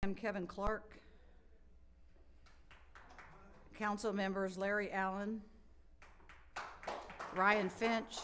I'm Kevin Clark. Council members Larry Allen, Ryan Finch,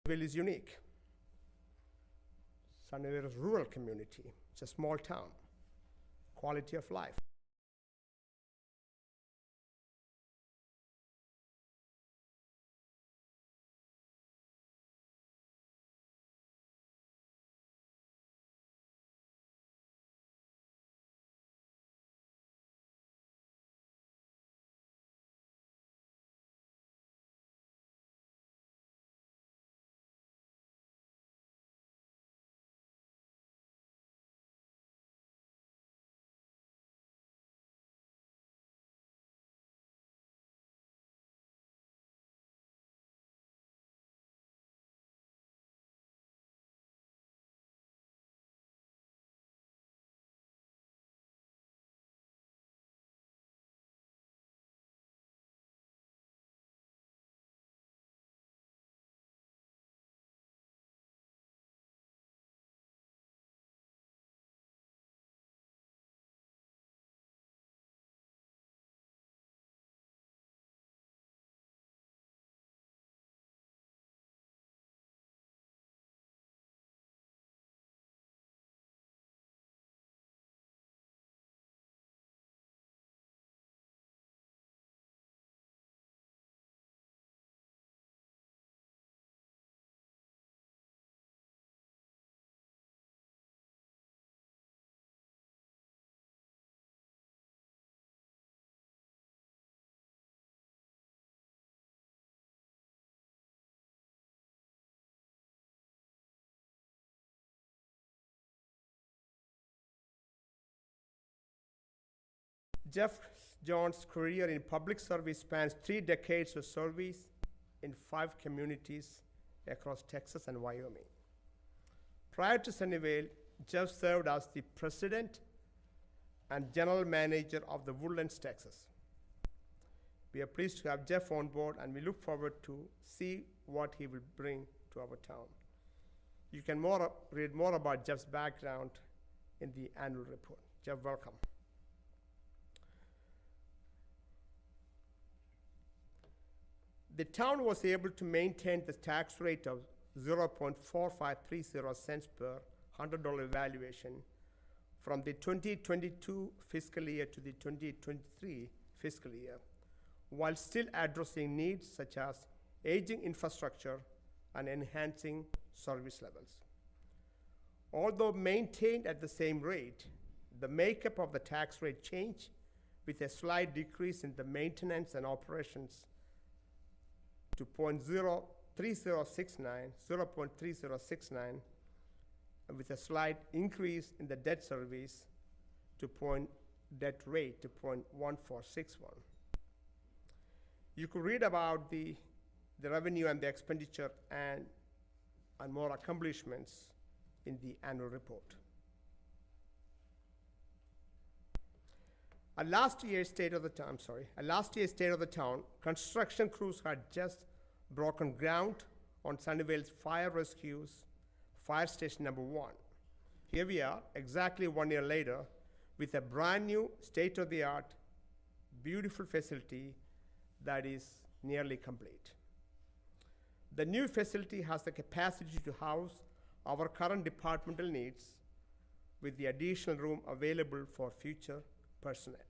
Sunnyvale is unique. Sunnyvale is a rural community. It's a small town. Quality of life. Jeff John's career in public service spans 3 decades of service in 5 communities across Texas and Wyoming. Prior to Sunnyvale, Jeff served as the president and general manager of the Woodlands, Texas. We are pleased to have Jeff on board, and we look forward to see what he will bring to our town. You can read more about Jeff's background in the annual report. Jeff, welcome. The town was able to maintain the tax rate of 0.4530 cents per $100 valuation from the 2022 fiscal year to the 2023 fiscal year, while still addressing needs such as aging infrastructure and enhancing service levels. Although maintained at the same rate, the makeup of the tax rate changed with a slight decrease in the maintenance and operations to 0.3069, and with a slight increase in the debt service debt rate to 0.1461. You could read about the revenue and the expenditure and more accomplishments in the annual report. At last year's State of the Town, construction crews had just broken ground on Sunnyvale's fire rescues, Fire Station number 1. Here we are, exactly 1 year later, with a brand new state-of-the-art, beautiful facility that is nearly complete. The new facility has the capacity to house our current departmental needs with the additional room available for future personnel.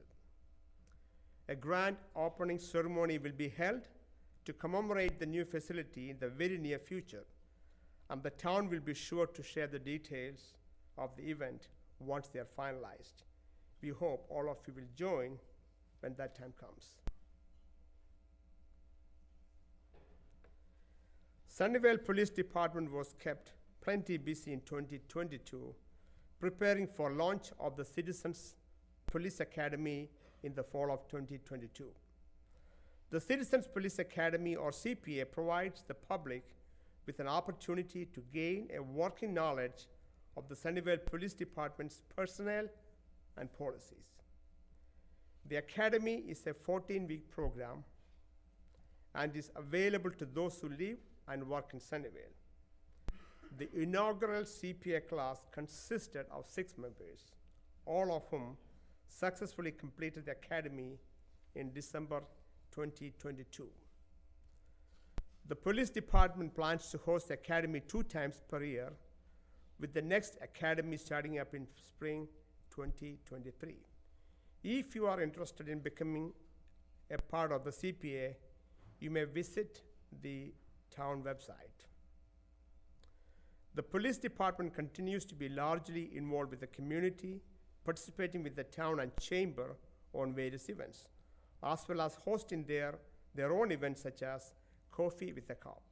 A grand opening ceremony will be held to commemorate the new facility in the very near future, and the town will be sure to share the details of the event once they are finalized. We hope all of you will join when that time comes. Sunnyvale Police Department was kept plenty busy in 2022, preparing for launch of the Citizens Police Academy in the fall of 2022. The Citizens Police Academy, or CPA, provides the public with an opportunity to gain a working knowledge of the Sunnyvale Police Department's personnel and policies. The Academy is a 14-week program and is available to those who live and work in Sunnyvale. The inaugural CPA class consisted of 6 members, all of whom successfully completed the academy in December 2022. The police department plans to host the academy 2 times per year, with the next academy starting up in spring 2023. If you are interested in becoming a part of the CPA, you may visit the town website. The police department continues to be largely involved with the community, participating with the town and chamber on various events, as well as hosting their own events such as Coffee with a Cop.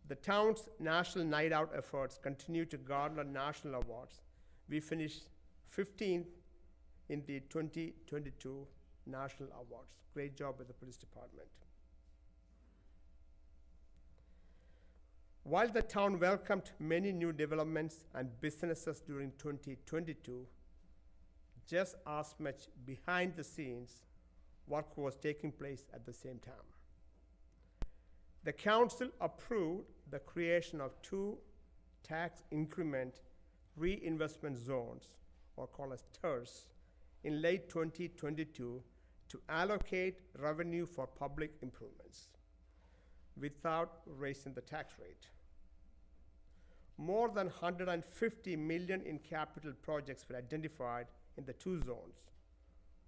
The town's National Night Out efforts continue to garner national awards. We finished 15th in the 2022 National Awards. Great job with the police department. While the town welcomed many new developments and businesses during 2022, just as much behind the scenes work was taking place at the same time. The council approved the creation of 2 tax increment reinvestment zones, or called as TERS, in late 2022 to allocate revenue for public improvements without raising the tax rate. More than $150 million in capital projects were identified in the 2 zones.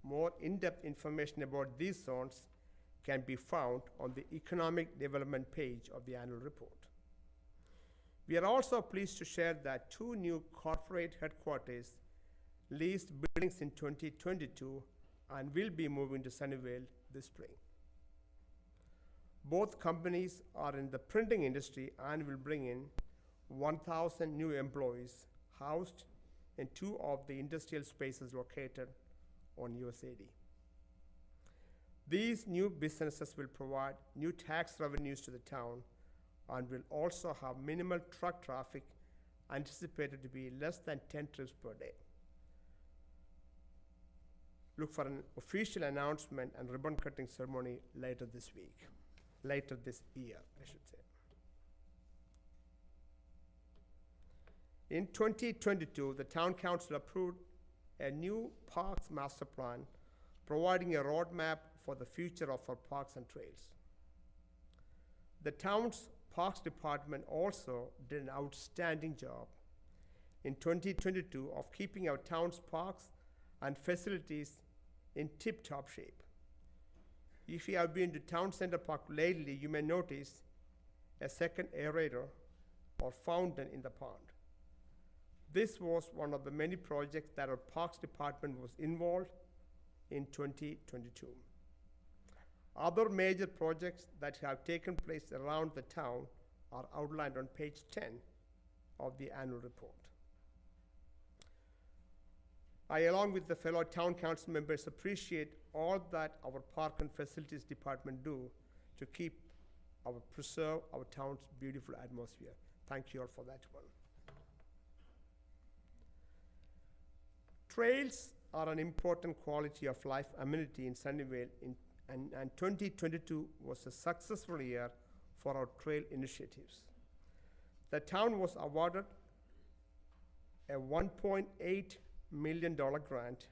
More in-depth information about these zones can be found on the economic development page of the annual report. We are also pleased to share that 2 new corporate headquarters leased buildings in 2022 and will be moving to Sunnyvale this spring. Both companies are in the printing industry and will bring in 1,000 new employees housed in 2 of the industrial spaces located on US80. These new businesses will provide new tax revenues to the town and will also have minimal truck traffic, anticipated to be less than 10 trips per day. Look for an official announcement and ribbon cutting ceremony later this year, I should say. In 2022, the Town Council approved a new Parks Master Plan, providing a roadmap for the future of our parks and trails. The town's Parks Department also did an outstanding job in 2022 of keeping our town's parks and facilities in tip-top shape. If you have been to Town Center Park lately, you may notice a second aerator or fountain in the pond. This was one of the many projects that our Parks Department was involved in 2022. Other major projects that have taken place around the town are outlined on page 10 of the annual report. I, along with the fellow town council members, appreciate all that our Park and Facilities Department do to preserve our town's beautiful atmosphere. Thank you all for that one. Trails are an important quality of life amenity in Sunnyvale, and 2022 was a successful year for our trail initiatives. The town was awarded a $1.8 million grant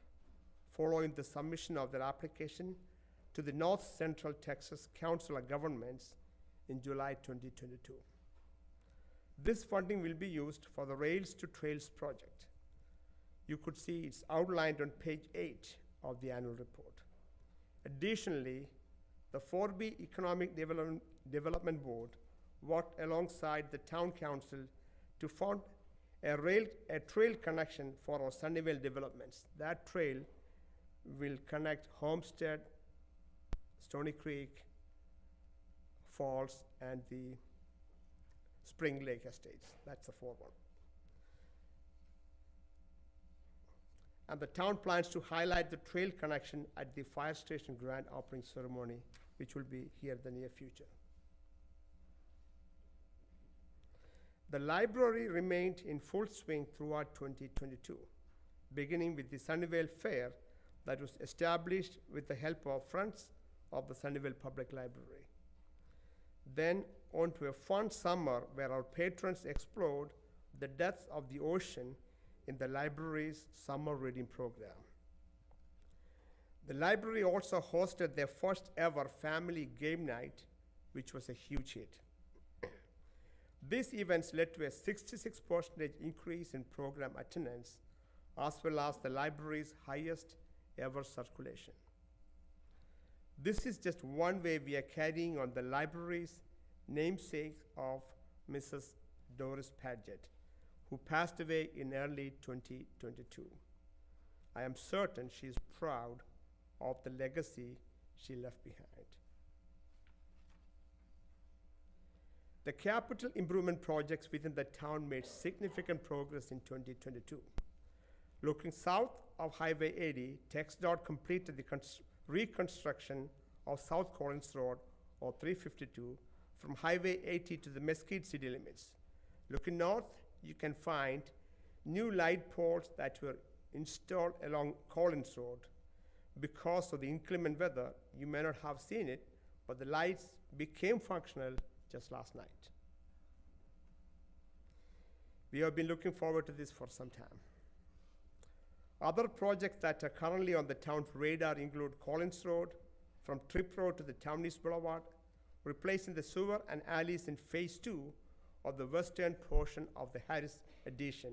following the submission of their application to the North Central Texas Council of Governments in July 2022. This funding will be used for the Rails to Trails project. You could see it's outlined on page 8 of the annual report. Additionally, the 4B Economic Development Board worked alongside the Town Council to fund a trail connection for our Sunnyvale developments. That trail will connect Homestead, Stony Creek, Falls, and the Spring Lake Estates. That's the 4th one. And the town plans to highlight the trail connection at the fire station grand opening ceremony, which will be here in the near future. The library remained in full swing throughout 2022, beginning with the Sunnyvale Fair that was established with the help of Friends of the Sunnyvale Public Library. Then on to a fun summer where our patrons explored the depths of the ocean in the library's summer reading program. The library also hosted their first ever family game night, which was a huge hit. These events led to a 66% increase in program attendance, as well as the library's highest ever circulation. This is just one way we are carrying on the library's namesake of Mrs. Doris Padgett, who passed away in early 2022. I am certain she is proud of the legacy she left behind. The capital improvement projects within the town made significant progress in 2022. Looking south of Highway 80, TxDOT completed the reconstruction of South Collins Road, or 352, from Highway 80 to the Mesquite city limits. Looking north, you can find new light poles that were installed along Collins Road. Because of the inclement weather, you may not have seen it, but the lights became functional just last night. We have been looking forward to this for some time. Other projects that are currently on the town's radar include Collins Road from Tripp Road to the Town East Boulevard, replacing the sewer and alleys in phase 2 of the western portion of the Harris addition,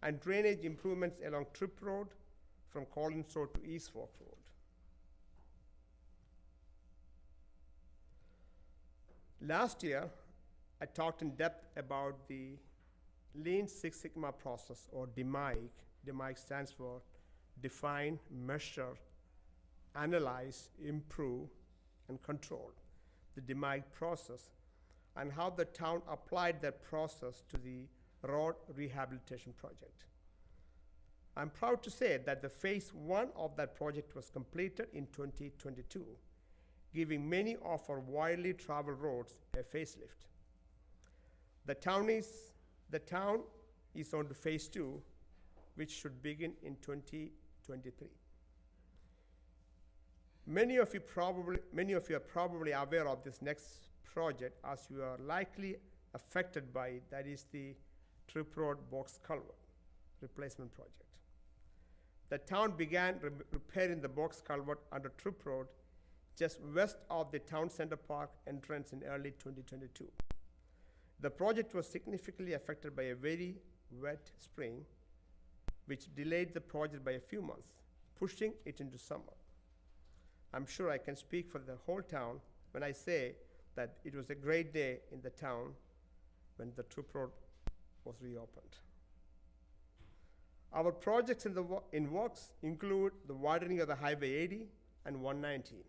and drainage improvements along Tripp Road from Collins Road to East Fork Road. Last year, I talked in depth about the Lean Six Sigma process, or DMAIC. DMAIC stands for Define, Measure, Analyze, Improve, and Control. The DMAIC process, and how the town applied that process to the road rehabilitation project. I'm proud to say that the phase 1 of that project was completed in 2022, giving many of our widely traveled roads a facelift. The town is on to phase 2, which should begin in 2023. Many of you are probably aware of this next project, as you are likely affected by it. That is the Trip Road box culvert replacement project. The town began repairing the box culvert under Trip Road just west of the Town Center Park entrance in early 2022. The project was significantly affected by a very wet spring, which delayed the project by a few months, pushing it into summer. I'm sure I can speak for the whole town when I say that it was a great day in the town when the Trip Road was reopened. Our projects in works include the widening of the Highway 80 and 190.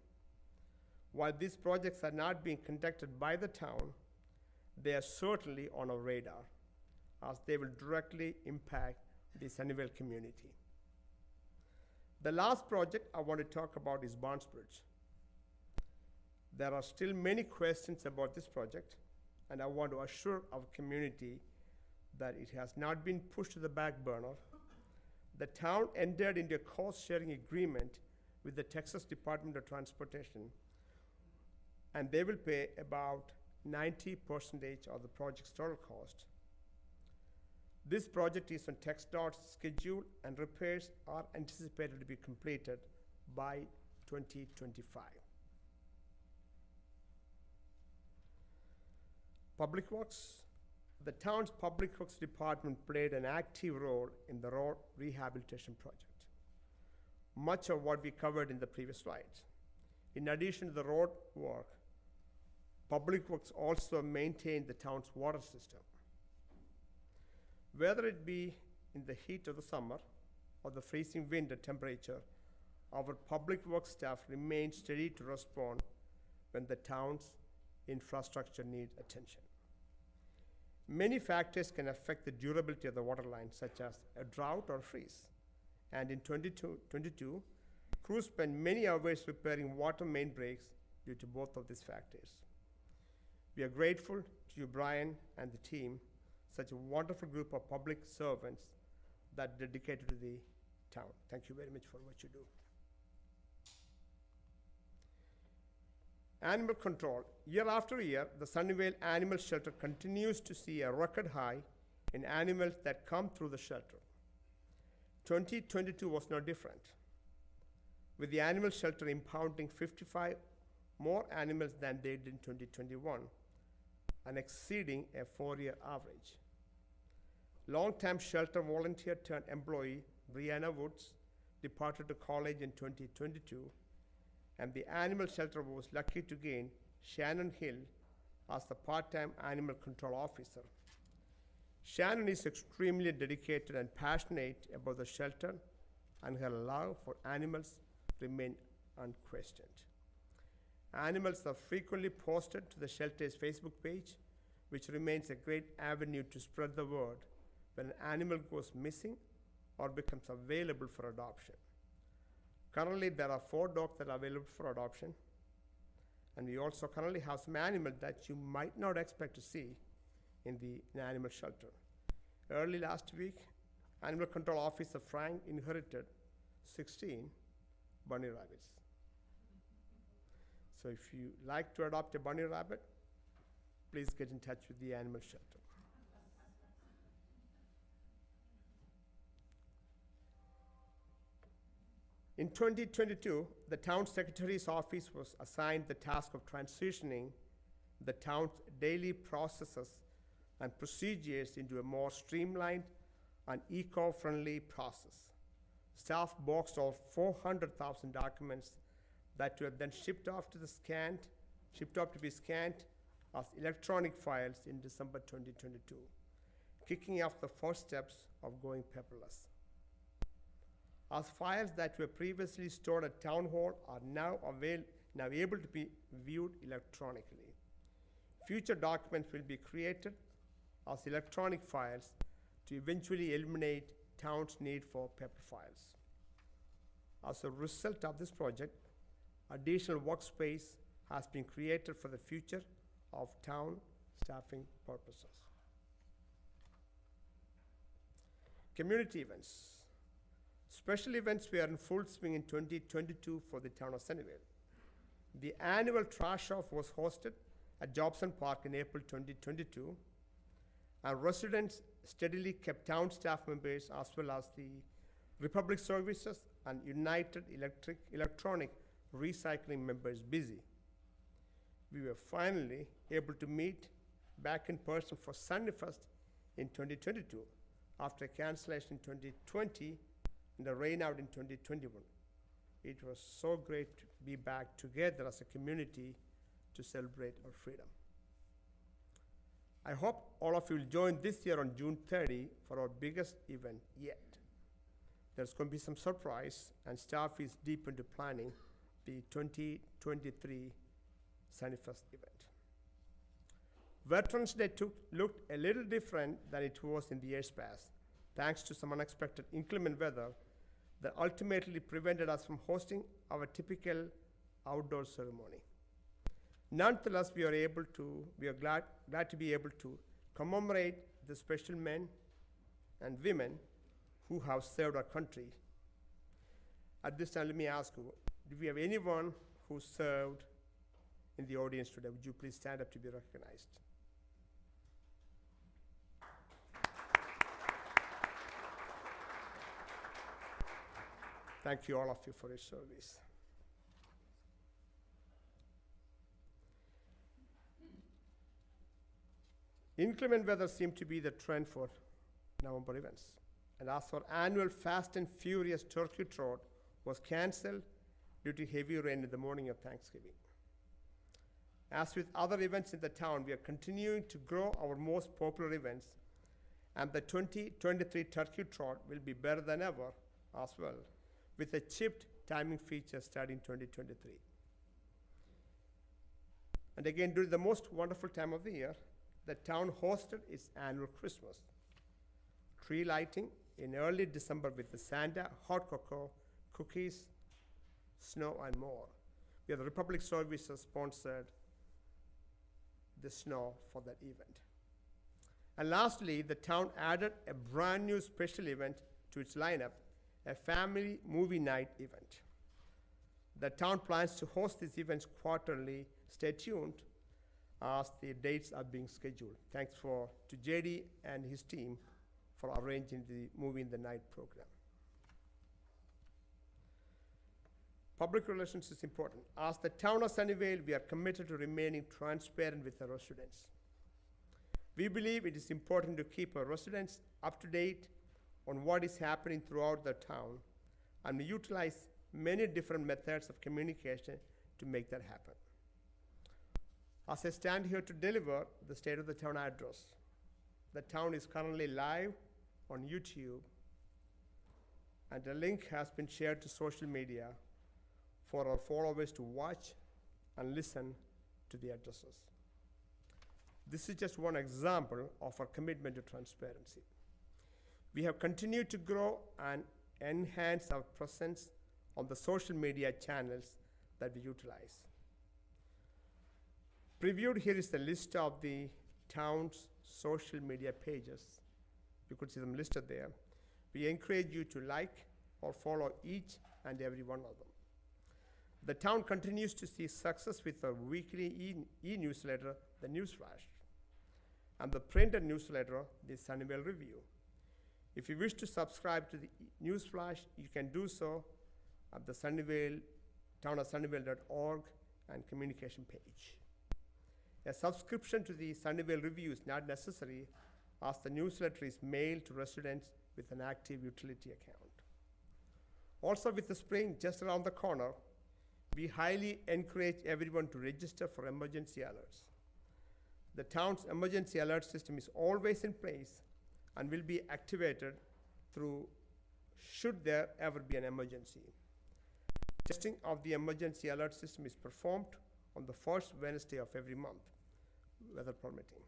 While these projects are not being conducted by the town, they are certainly on our radar, as they will directly impact the Sunnyvale community. The last project I want to talk about is Barnes Bridge. There are still many questions about this project, and I want to assure our community that it has not been pushed to the back burner. The town entered into a cost-sharing agreement with the Texas Department of Transportation, and they will pay about 90% of the project's total cost. This project is on TxDOT's schedule, and repairs are anticipated to be completed by 2025. Public Works. The town's Public Works Department played an active role in the road rehabilitation project, much of what we covered in the previous slides. In addition to the road work, Public Works also maintained the town's water system. Whether it be in the heat of the summer or the freezing winter temperature, our Public Works staff remained steady to respond when the town's infrastructure needs attention. Many factors can affect the durability of the water line, such as a drought or freeze. And in 2022, crews spent many hours repairing water main breaks due to both of these factors. We are grateful to you, Brian, and the team, such a wonderful group of public servants that are dedicated to the town. Thank you very much for what you do. Animal control. Year after year, the Sunnyvale Animal Shelter continues to see a record high in animals that come through the shelter. 2022 was no different, with the animal shelter impounding 55 more animals than they did in 2021, and exceeding a 4-year average. Long-time shelter volunteer turned employee Brianna Woods departed to college in 2022, and the animal shelter was lucky to gain Shannon Hill as the part-time animal control officer. Shannon is extremely dedicated and passionate about the shelter, and her love for animals remains unquestioned. Animals are frequently posted to the shelter's Facebook page, which remains a great avenue to spread the word when an animal goes missing or becomes available for adoption. Currently, there are 4 dogs that are available for adoption, and we also currently have some animals that you might not expect to see in the animal shelter. Early last week, Animal Control Officer Frank inherited 16 bunny rabbits. So if you like to adopt a bunny rabbit, please get in touch with the animal shelter. In 2022, the town secretary's office was assigned the task of transitioning the town's daily processes and procedures into a more streamlined and eco-friendly process. Staff boxed off 400,000 documents that were then shipped off to be scanned as electronic files in December 2022, kicking off the first steps of going paperless. As files that were previously stored at Town Hall are now able to be viewed electronically. Future documents will be created as electronic files to eventually eliminate town's need for paper files. As a result of this project, additional workspace has been created for the future of town staffing purposes. Community events. Special events were in full swing in 2022 for the town of Sunnyvale. The annual trash off was hosted at Jobson Park in April 2022, and residents steadily kept town staff members as well as the Republic Services and United Electronic Recycling members busy. We were finally able to meet back in person for Sunnyfest in 2022 after a cancellation in 2020 and a rain out in 2021. It was so great to be back together as a community to celebrate our freedom. I hope all of you will join this year on June 30 for our biggest event yet. There's going to be some surprise, and staff is deep into planning the 2023 Sunnyfest event. Veterans Day looked a little different than it was in the years past, thanks to some unexpected inclement weather that ultimately prevented us from hosting our typical outdoor ceremony. Nonetheless, we are glad to be able to commemorate the special men and women who have served our country. At this time, let me ask you, do we have anyone who served in the audience today? Would you please stand up to be recognized? Thank you, all of you, for your service. Inclement weather seemed to be the trend for November events. And as our annual Fast and Furious Turkey Trot was canceled due to heavy rain in the morning of Thanksgiving. As with other events in the town, we are continuing to grow our most popular events, and the 2023 Turkey Trot will be better than ever as well, with a chipped timing feature starting 2023. And again, during the most wonderful time of the year, the town hosted its annual Christmas tree lighting in early December with the Santa, hot cocoa, cookies, snow, and more. We have the Republic Services sponsored the snow for that event. And lastly, the town added a brand new special event to its lineup, a family movie night event. The town plans to host these events quarterly. Stay tuned as the dates are being scheduled. Thanks to JD and his team for arranging the movie in the night program. Public relations is important. As the town of Sunnyvale, we are committed to remaining transparent with our residents. We believe it is important to keep our residents up to date on what is happening throughout the town, and we utilize many different methods of communication to make that happen. As I stand here to deliver the State of the Town address, the town is currently live on YouTube, and a link has been shared to social media for our followers to watch and listen to the addresses. This is just one example of our commitment to transparency. We have continued to grow and enhance our presence on the social media channels that we utilize. Previewed here is the list of the town's social media pages. You could see them listed there. We encourage you to like or follow each and every one of them. The town continues to see success with our weekly e-newsletter, the Newsflash, and the printed newsletter, the Sunnyvale Review. If you wish to subscribe to the Newsflash, you can do so at the townofsunnyvale.org and communication page. A subscription to the Sunnyvale Review is not necessary, as the newsletter is mailed to residents with an active utility account. Also, with the spring just around the corner, we highly encourage everyone to register for emergency alerts. The town's emergency alert system is always in place and will be activated through should there ever be an emergency. Testing of the emergency alert system is performed on the first Wednesday of every month, weather permitting.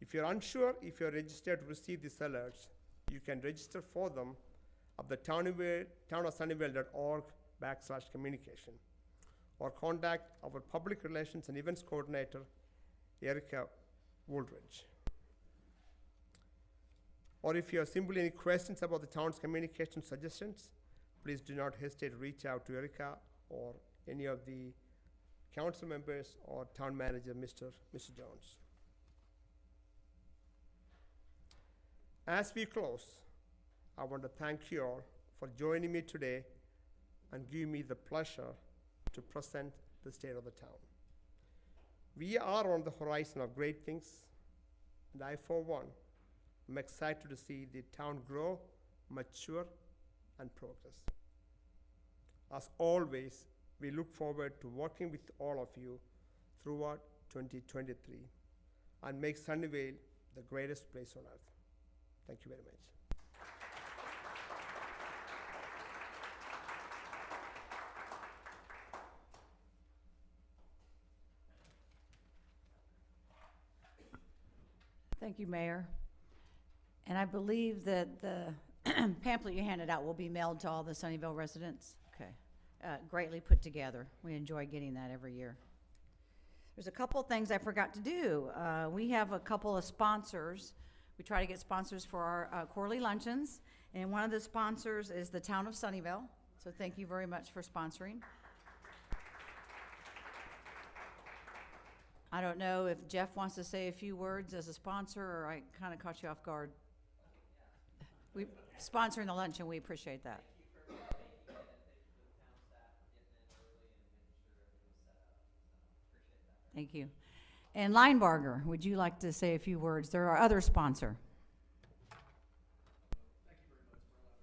If you're unsure if you're registered to receive these alerts, You can register for them at the townofsunnyvale.org/communication or contact our public relations and events coordinator, Erica Woolridge. Or if you have simply any questions about the town's communication suggestions, please do not hesitate to reach out to Erica or any of the council members or town manager, Mr. Jones. As we close, I want to thank you all for joining me today and give me the pleasure to present the state of the town. We are on the horizon of great things, and I, for one, am excited to see the town grow, mature, and progress. As always, we look forward to working with all of you throughout 2023 and make Sunnyvale the greatest place on earth. Thank you very much. Thank you, Mayor. And I believe that the pamphlet you handed out will be mailed to all the Sunnyvale residents. Okay. Greatly put together. We enjoy getting that every year. There's a couple of things I forgot to do. We have a couple of sponsors. We try to get sponsors for our quarterly luncheons, and one of the sponsors is the town of Sunnyvale. So thank you very much for sponsoring. I don't know if Jeff wants to say a few words as a sponsor, or I kind of caught you off guard. We sponsoring the luncheon, we appreciate that. Thank you. And Linebarger, would you like to say a few words? They're our other sponsor.